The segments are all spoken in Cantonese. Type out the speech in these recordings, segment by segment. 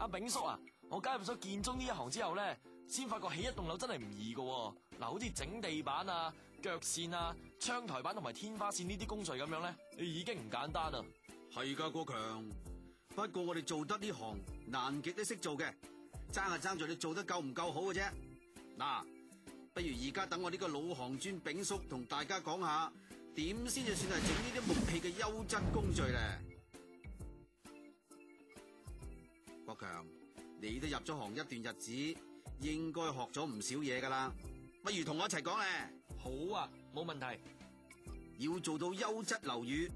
阿炳叔啊，我加入咗建築呢一行之後咧，先發覺起一棟樓真係唔易噶。嗱，好似整地板啊、腳線啊、窗台板同埋天花線呢啲工序咁樣咧，已經唔簡單啦。係噶，國強。不過我哋做得呢行，難極都識做嘅，爭係爭在你做得夠唔夠好嘅啫。嗱，不如而家等我呢個老行尊炳叔同大家講下，點先至算係整呢啲木器嘅優質工序咧？國強，你都入咗行一段日子，應該學咗唔少嘢噶啦，不如同我一齊講咧。好啊，冇問題。要做到優質樓宇，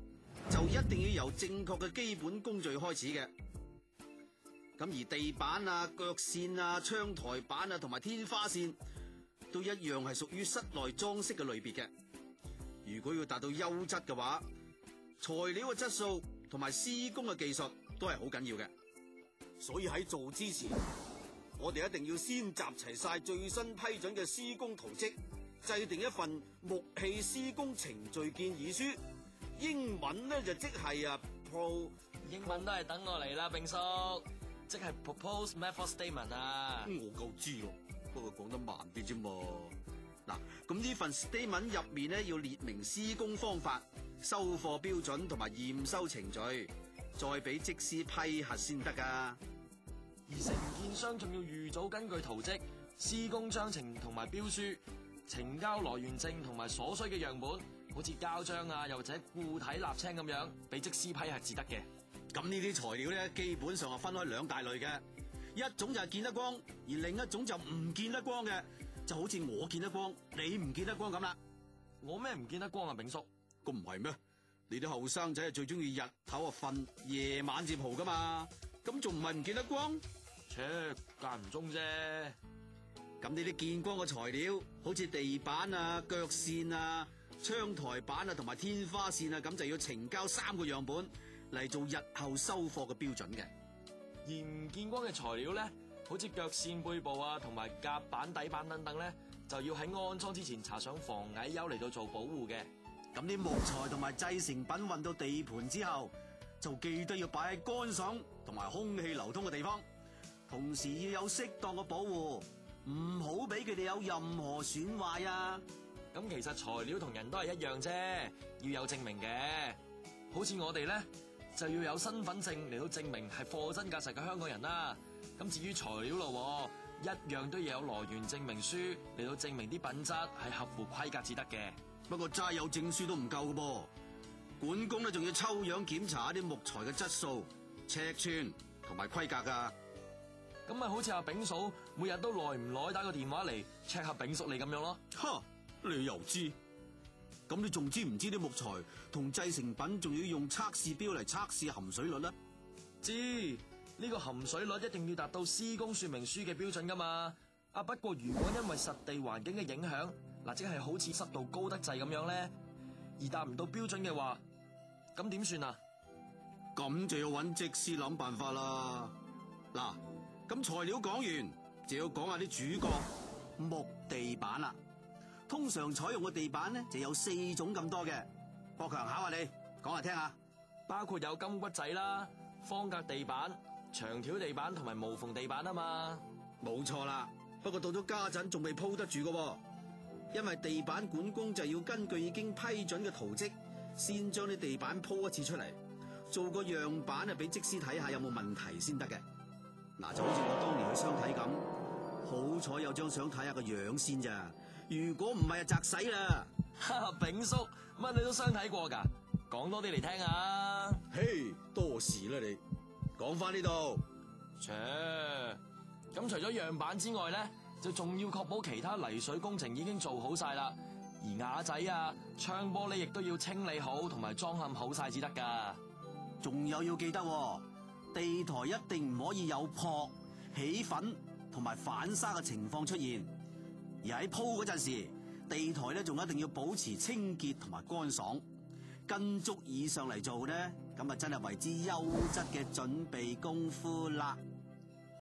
就一定要由正確嘅基本工序開始嘅。咁而地板啊、腳線啊、窗台板啊同埋天花線都一樣係屬於室內裝飾嘅類別嘅。如果要達到優質嘅話，材料嘅質素同埋施工嘅技術都係好緊要嘅。所以喺做之前，我哋一定要先集齊晒最新批准嘅施工圖則，制定一份木器施工程序建議書。英文咧就即係英文都係等我嚟啦，炳叔，即係 proposed method statement 啊。我夠知咯，不過講得慢啲啫嘛。嗱，咁呢份 statement 入面咧要列明施工方法、收貨標準同埋驗收程序，再俾則師批核先得噶。而承建商仲要預早根據圖則、施工章程同埋標書，呈交來源證同埋所需嘅樣本，好似膠漿啊，又或者固體瀝青咁樣，俾則師批核至得嘅。咁呢啲材料咧，基本上係分開兩大類嘅，一種就係見得光，而另一種就唔見得光嘅，就好似我見得光，你唔見得光咁啦。我咩唔見得光啊，炳叔？咁唔係咩？你啲後生仔係最中意日頭啊瞓，夜晚至蒲噶嘛？咁仲唔係唔見得光？切，間唔中啫。咁呢啲見光嘅材料，好似地板啊、腳線啊、窗台板啊同埋天花線啊，咁就要呈交3個樣本嚟做日後收貨嘅標準嘅。而唔見光嘅材料咧，好似腳線背部啊同埋夾板底板等等咧，就要喺安裝之前搽上防蟻油嚟到做保護嘅。咁啲木材同埋製成品運到地盤之後，就記得要擺喺乾爽同埋空氣流通嘅地方，同時要有適當嘅保護，唔好俾佢哋有任何損壞啊！咁其實材料同人都係一樣啫，要有證明嘅。好似我哋咧，就要有身份證嚟到證明係貨真價實嘅香港人啦。咁至於材料咯，一樣都要有來源證明書嚟到證明啲品質係合乎規格至得嘅。不過齋有證書都唔夠嘅噃，管工咧仲要抽樣檢查一啲木材嘅質素、尺寸同埋規格噶。咁咪好似阿炳嫂每日都耐唔耐打個電話嚟 check 下炳叔你咁樣咯。哈，你又知？咁你仲知唔知啲木材同製成品仲要用測試標嚟測試含水率呢？知，呢個含水率一定要達到施工說明書嘅標準噶嘛。不過如果因為實地環境嘅影響，即係好似濕度高得滯咁樣咧，而達唔到標準嘅話，咁點算啊？咁就要揾則師諗辦法啦。嗱，咁材料講完，就要講下啲主角木地板啦。通常採用嘅地板咧就有4種咁多嘅。國強考下你，講嚟聽下。包括有金骨仔啦、方格地板、長條地板同埋無縫地板啊嘛。冇錯啦，不過到咗家陣仲未鋪得住嘅，因為地板管工就要根據已經批准嘅圖則，先將啲地板鋪一次出嚟，做個樣板啊，俾則師睇下有冇問題先得嘅。嗱，就好似我當年去相睇咁，好彩有張相睇下個樣先咋，如果唔係啊，砸死啦！炳叔，乜你都相睇過噶？講多啲嚟聽下。嘿，多事啦你，講翻呢度。咁除咗樣板之外咧，就仲要確保其他泥水工程已經做好晒啦，而瓦仔啊、窗玻璃亦都要清理好同埋裝嵌好晒至得噶。仲有要記得，地台一定唔可以有撲、起粉同埋反沙嘅情況出現，而喺鋪嗰陣時，地台咧仲一定要保持清潔同埋乾爽。跟足以上嚟做咧，咁啊真係為之優質嘅準備功夫啦。